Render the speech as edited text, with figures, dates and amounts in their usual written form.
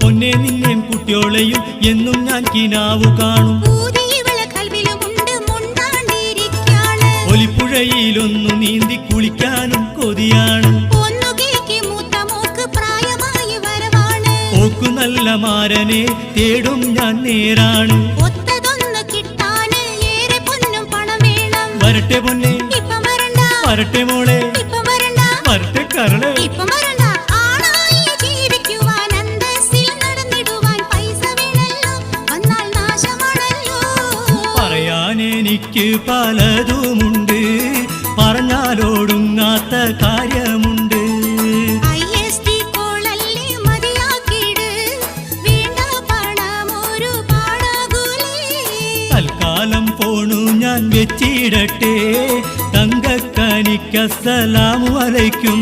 പൊന്നെ നിന്നെയും കുട്ടിയോളെയും എന്നും ഞാൻ കിനാവു കാണും. ഒലിപ്പുഴയിലൊന്നു നീന്തി കുളിക്കാനും കൊതിയാണ്. ഓക്കു നല്ല മാരനെ തേടും ഞാൻ നേരാണ്. വരട്ടെ പൊന്നെ വരട്ടെ മോളെ വരട്ടെ കരളെ. പറയാനെനിക്ക് പലതുമുണ്ട്, പറഞ്ഞാലോടുങ്ങാത്ത കാര്യമുണ്ട്. തൽക്കാലം ഫോണു ഞാൻ വെച്ചിടട്ടെ. തങ്കക്കനിക്ക് അസ്സലാമു അലൈക്കും.